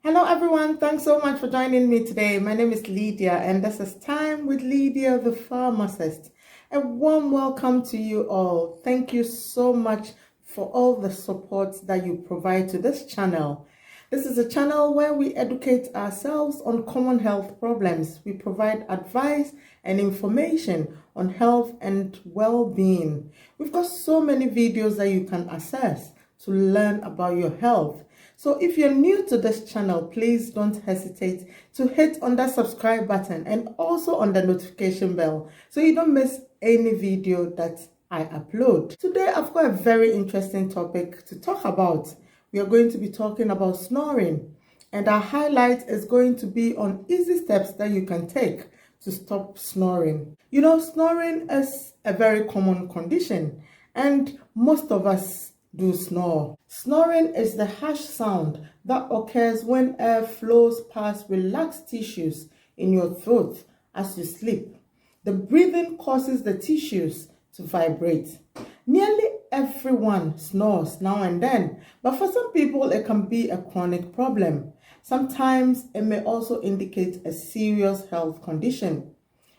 Hello everyone, thanks so much for joining me today. My name is Lydia and this is Time with Lydia the Pharmacist. A warm welcome to you all. Thank you so much for all the support that you provide to this channel. This is a channel where we educate ourselves on common health problems. We provide advice and information on health and well-being. We've got so many videos that you can access to learn about your health. So if you're new to this channel, please don't hesitate to hit on that subscribe button and also on the notification bell so you don't miss any video that I upload. Today I've got a very interesting topic to talk about. We are going to be talking about snoring, and our highlight is going to be on easy steps that you can take to stop snoring. You know, snoring is a very common condition and most of us do snore. Snoring is the harsh sound that occurs when air flows past relaxed tissues in your throat as you sleep. The breathing causes the tissues to vibrate. Nearly everyone snores now and then, but for some people it can be a chronic problem. Sometimes it may also indicate a serious health condition.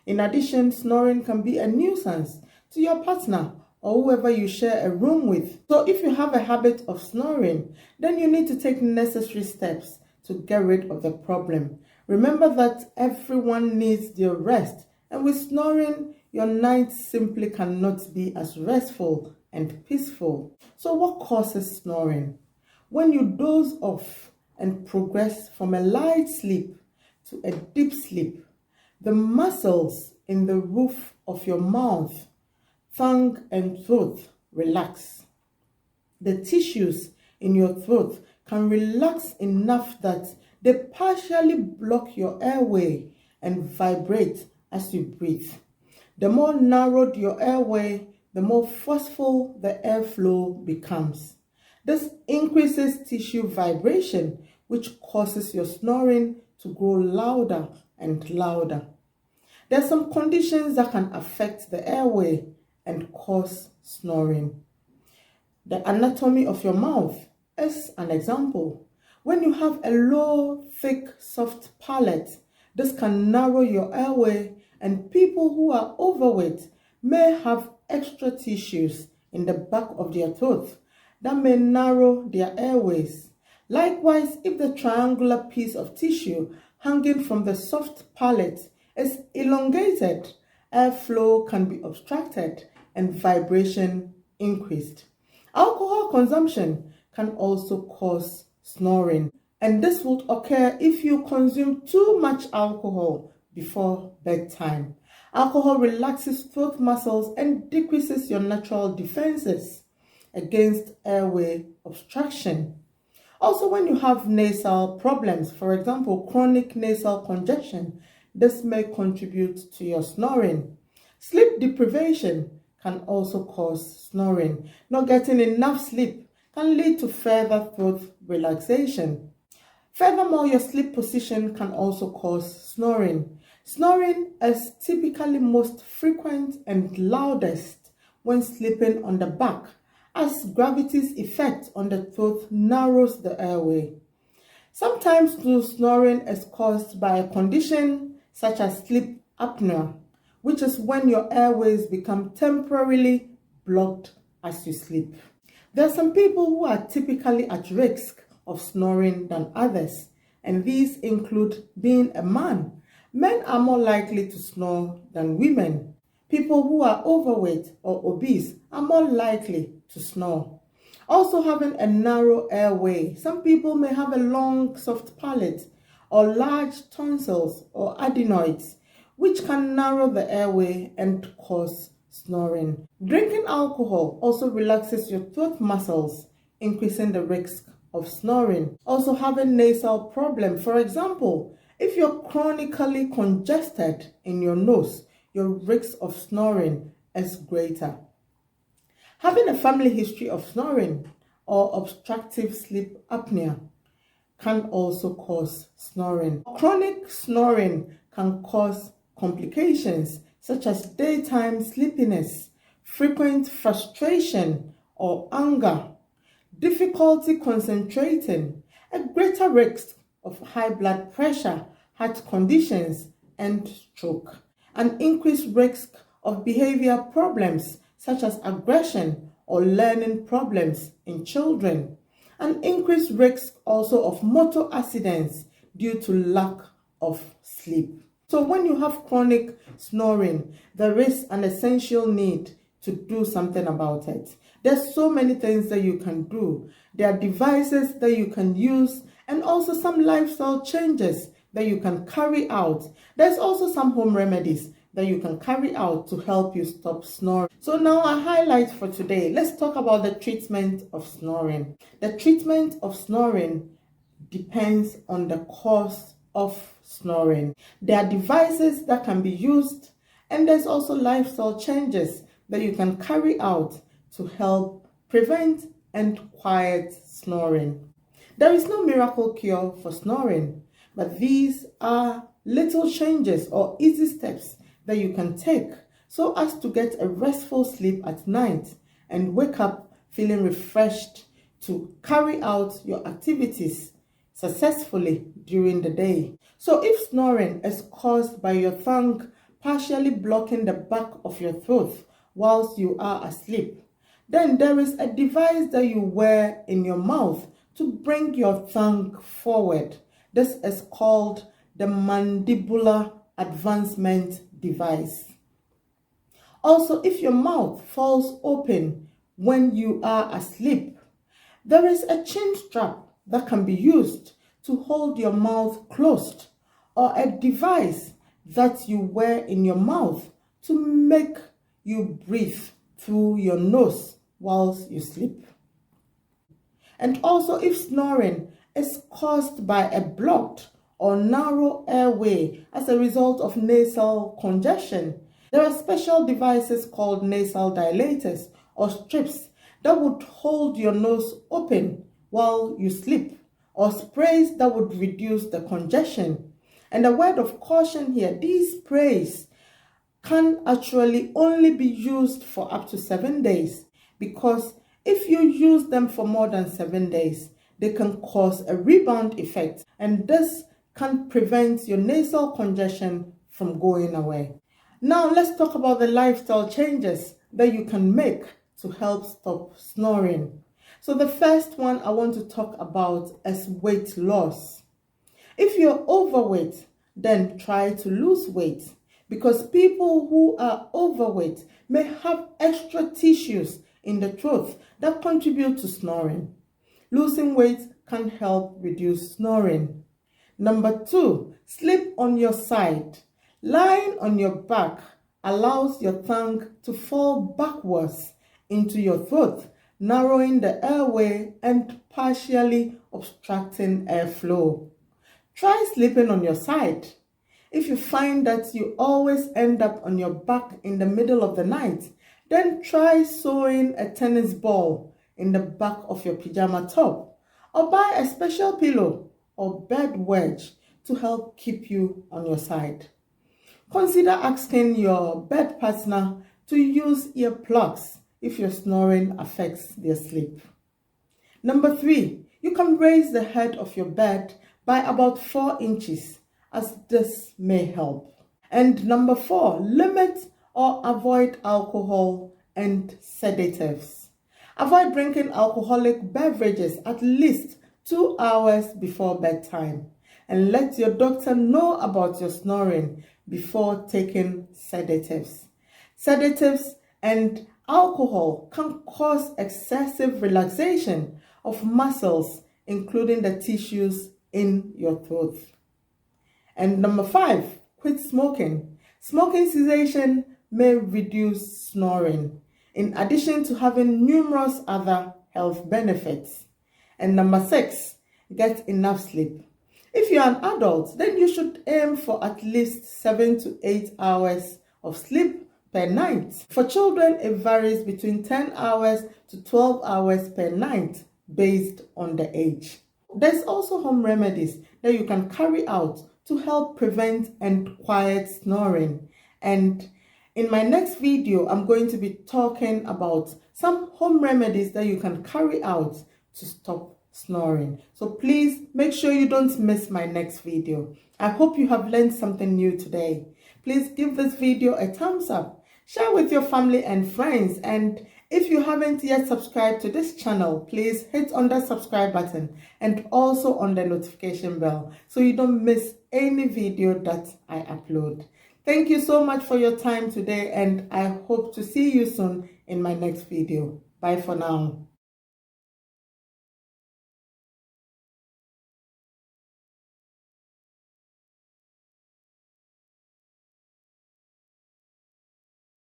In addition, snoring can be a nuisance to your partner or whoever you share a room with. So if you have a habit of snoring, then you need to take necessary steps to get rid of the problem. Remember that everyone needs their rest, and with snoring, your nights simply cannot be as restful and peaceful. So what causes snoring? When you doze off and progress from a light sleep to a deep sleep, the muscles in the roof of your mouth, tongue and throat relax. The tissues in your throat can relax enough that they partially block your airway and vibrate as you breathe. The more narrowed your airway, the more forceful the airflow becomes. This increases tissue vibration, which causes your snoring to grow louder and louder. There are some conditions that can affect the airway and cause snoring. The anatomy of your mouth is an example. When you have a low, thick, soft palate, this can narrow your airway, and people who are overweight may have extra tissues in the back of their throat that may narrow their airways. Likewise, if the triangular piece of tissue hanging from the soft palate is elongated, airflow can be obstructed and vibration increased. Alcohol consumption can also cause snoring, and this would occur if you consume too much alcohol before bedtime. Alcohol relaxes throat muscles and decreases your natural defenses against airway obstruction. Also, when you have nasal problems, for example, chronic nasal congestion, this may contribute to your snoring. Sleep deprivation can also cause snoring. Not getting enough sleep can lead to further throat relaxation. Furthermore, your sleep position can also cause snoring. Snoring is typically most frequent and loudest when sleeping on the back, as gravity's effect on the throat narrows the airway. Sometimes snoring is caused by a condition such as sleep apnea, which is when your airways become temporarily blocked as you sleep. There are some people who are typically at risk of snoring than others, and these include being a man. Men are more likely to snore than women. People who are overweight or obese are more likely to snore. Also, having a narrow airway. Some people may have a long, soft palate or large tonsils or adenoids, which can narrow the airway and cause snoring. Drinking alcohol also relaxes your throat muscles, increasing the risk of snoring. Also, having nasal problem. For example, if you're chronically congested in your nose, your risk of snoring is greater. Having a family history of snoring or obstructive sleep apnea can also cause snoring. Chronic snoring can cause complications such as daytime sleepiness, frequent frustration or anger, difficulty concentrating, a greater risk of high blood pressure, heart conditions, and stroke, an increased risk of behavior problems such as aggression or learning problems in children, an increased risk also of motor accidents due to lack of sleep. So when you have chronic snoring, there is an essential need to do something about it. There's so many things that you can do. There are devices that you can use and also some lifestyle changes that you can carry out. There's also some home remedies that you can carry out to help you stop snoring. So now a highlight for today. Let's talk about the treatment of snoring. The treatment of snoring depends on the cause of snoring. There are devices that can be used, and there's also lifestyle changes that you can carry out to help prevent and quiet snoring. There is no miracle cure for snoring, but these are little changes or easy steps that you can take so as to get a restful sleep at night and wake up feeling refreshed to carry out your activities successfully during the day. So if snoring is caused by your tongue partially blocking the back of your throat whilst you are asleep, then there is a device that you wear in your mouth to bring your tongue forward. This is called the mandibular advancement device. Also, if your mouth falls open when you are asleep, there is a chin strap that can be used to hold your mouth closed, or a device that you wear in your mouth to make you breathe through your nose whilst you sleep. And also, if snoring is caused by a blocked or narrow airway as a result of nasal congestion, there are special devices called nasal dilators or strips that would hold your nose open while you sleep, or sprays that would reduce the congestion. And a word of caution here, these sprays can actually only be used for up to 7 days, because if you use them for more than 7 days, they can cause a rebound effect, and this can prevent your nasal congestion from going away. Now let's talk about the lifestyle changes that you can make to help stop snoring. So the first one I want to talk about is weight loss. If you're overweight, then try to lose weight, because people who are overweight may have extra tissues in the throat that contribute to snoring. Losing weight can help reduce snoring. Number 2, sleep on your side. Lying on your back allows your tongue to fall backwards into your throat, narrowing the airway and partially obstructing airflow. Try sleeping on your side. If you find that you always end up on your back in the middle of the night, then try sewing a tennis ball in the back of your pajama top, or buy a special pillow or bed wedge to help keep you on your side. Consider asking your bed partner to use earplugs if your snoring affects their sleep. Number 3, you can raise the head of your bed by about 4 inches, as this may help. And number 4, limit or avoid alcohol and sedatives. Avoid drinking alcoholic beverages at least 2 hours before bedtime, and let your doctor know about your snoring before taking sedatives. Sedatives and alcohol can cause excessive relaxation of muscles, including the tissues in your throat. And number 5, quit smoking. Smoking cessation may reduce snoring, in addition to having numerous other health benefits. And number 6, get enough sleep. If you're an adult, then you should aim for at least 7 to 8 hours of sleep per night. For children, it varies between 10 hours to 12 hours per night based on the age. There's also home remedies that you can carry out to help prevent and quiet snoring. And in my next video, I'm going to be talking about some home remedies that you can carry out to stop snoring. So please make sure you don't miss my next video. I hope you have learned something new today. Please give this video a thumbs up, share with your family and friends, and if you haven't yet subscribed to this channel, please hit on that subscribe button and also on the notification bell so you don't miss any video that I upload. Thank you so much for your time today, and I hope to see you soon in my next video. Bye for now.